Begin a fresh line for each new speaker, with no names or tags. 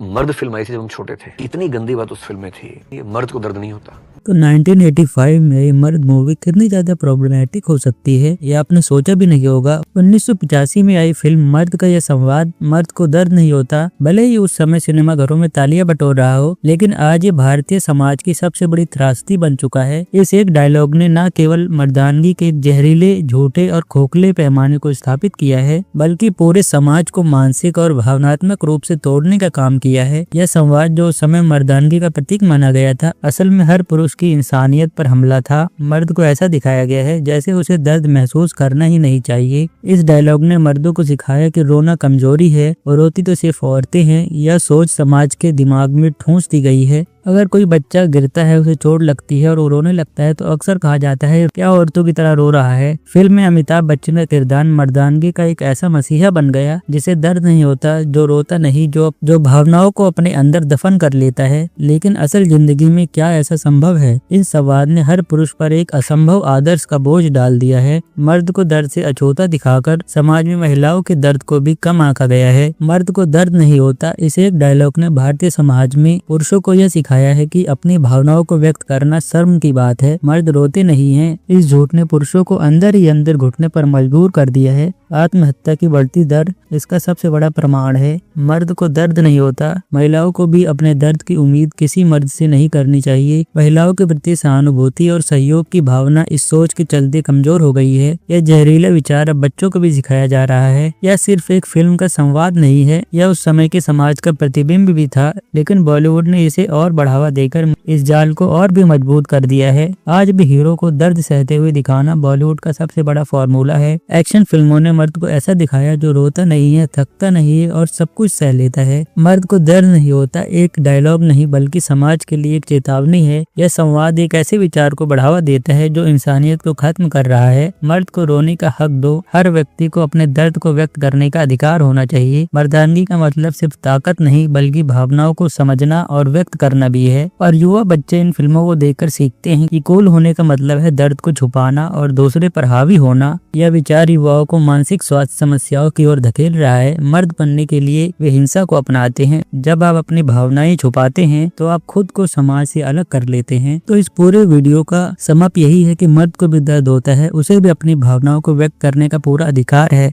मर्द फिल्म आई थी जब हम छोटे थे, इतनी गंदी बात उस फिल्म में थी, ये मर्द को दर्द नहीं होता।
तो 1985 में मर्द मूवी कितनी ज्यादा प्रॉब्लमेटिक हो सकती है ये आपने सोचा भी नहीं होगा। 1985 में आई फिल्म मर्द का यह संवाद, मर्द को दर्द नहीं होता, भले ही उस समय सिनेमा घरों में तालियां बटोर रहा हो, लेकिन आज ये भारतीय समाज की सबसे बड़ी त्रासदी बन चुका है। इस एक डायलॉग ने न केवल मर्दानगी के जहरीले, झूठे और खोखले पैमाने को स्थापित किया है, बल्कि पूरे समाज को मानसिक और भावनात्मक रूप से तोड़ने का काम किया है। यह संवाद जो उस समय मर्दानगी का प्रतीक माना गया था, असल में हर पुरुष की इंसानियत पर हमला था। मर्द को ऐसा दिखाया गया है जैसे उसे दर्द महसूस करना ही नहीं चाहिए। इस डायलॉग ने मर्दों को सिखाया कि रोना कमजोरी है और रोती तो सिर्फ औरतें हैं। यह सोच समाज के दिमाग में ठूंस दी गई है। अगर कोई बच्चा गिरता है, उसे चोट लगती है और वो रोने लगता है तो अक्सर कहा जाता है क्या औरतों की तरह रो रहा है। फिल्म में अमिताभ बच्चन का किरदार मर्दानगी का एक ऐसा मसीहा बन गया जिसे दर्द नहीं होता, जो रोता नहीं, जो भावनाओं को अपने अंदर दफन कर लेता है। लेकिन असल जिंदगी में क्या ऐसा संभव है? इस संवाद ने हर पुरुष पर एक असंभव आदर्श का बोझ डाल दिया है। मर्द को दर्द से अछूता दिखाकर समाज में महिलाओं के दर्द को भी कम आंका गया है। मर्द को दर्द नहीं होता, इस एक डायलॉग ने भारतीय समाज में पुरुषों को यह सिखाया है कि अपनी भावनाओं को व्यक्त करना शर्म की बात है। मर्द रोते नहीं हैं। इस झूठ ने पुरुषों को अंदर ही अंदर घुटने पर मजबूर कर दिया है। आत्महत्या की बढ़ती दर इसका सबसे बड़ा प्रमाण है। मर्द को दर्द नहीं होता, महिलाओं को भी अपने दर्द की उम्मीद किसी मर्द से नहीं करनी चाहिए। महिलाओं के प्रति सहानुभूति और सहयोग की भावना इस सोच के चलते कमजोर हो गई है। यह जहरीला विचार अब बच्चों को भी सिखाया जा रहा है। यह सिर्फ एक फिल्म का संवाद नहीं है, यह उस समय के समाज का प्रतिबिंब भी था, लेकिन बॉलीवुड ने इसे और बढ़ावा देकर इस जाल को और भी मजबूत कर दिया है। आज भी हीरो को दर्द सहते हुए दिखाना बॉलीवुड का सबसे बड़ा फॉर्मूला है। एक्शन फिल्मों ने मर्द को ऐसा दिखाया जो रोता नहीं है, थकता नहीं है और सब कुछ सह लेता है। मर्द को दर्द नहीं होता एक डायलॉग नहीं, बल्कि समाज के लिए एक चेतावनी है। यह संवाद एक ऐसे विचार को बढ़ावा देता है जो इंसानियत को खत्म कर रहा है। मर्द को रोने का हक दो। हर व्यक्ति को अपने दर्द को व्यक्त करने का अधिकार होना चाहिए। मर्दानगी का मतलब सिर्फ ताकत नहीं, बल्कि भावनाओं को समझना और व्यक्त करना भी है। और युवा बच्चे इन फिल्मों को देखकर सीखते हैं कि कूल होने का मतलब है दर्द को छुपाना और दूसरे पर हावी होना। यह विचार युवाओं को मानसिक स्वास्थ्य समस्याओं की ओर धकेल रहा है। मर्द बनने के लिए वे हिंसा को अपनाते हैं। जब आप अपनी भावनाएं छुपाते हैं तो आप खुद को समाज से अलग कर लेते हैं। तो इस पूरे वीडियो का समअप यही है कि मर्द को भी दर्द होता है, उसे भी अपनी भावनाओं को व्यक्त करने का पूरा अधिकार है।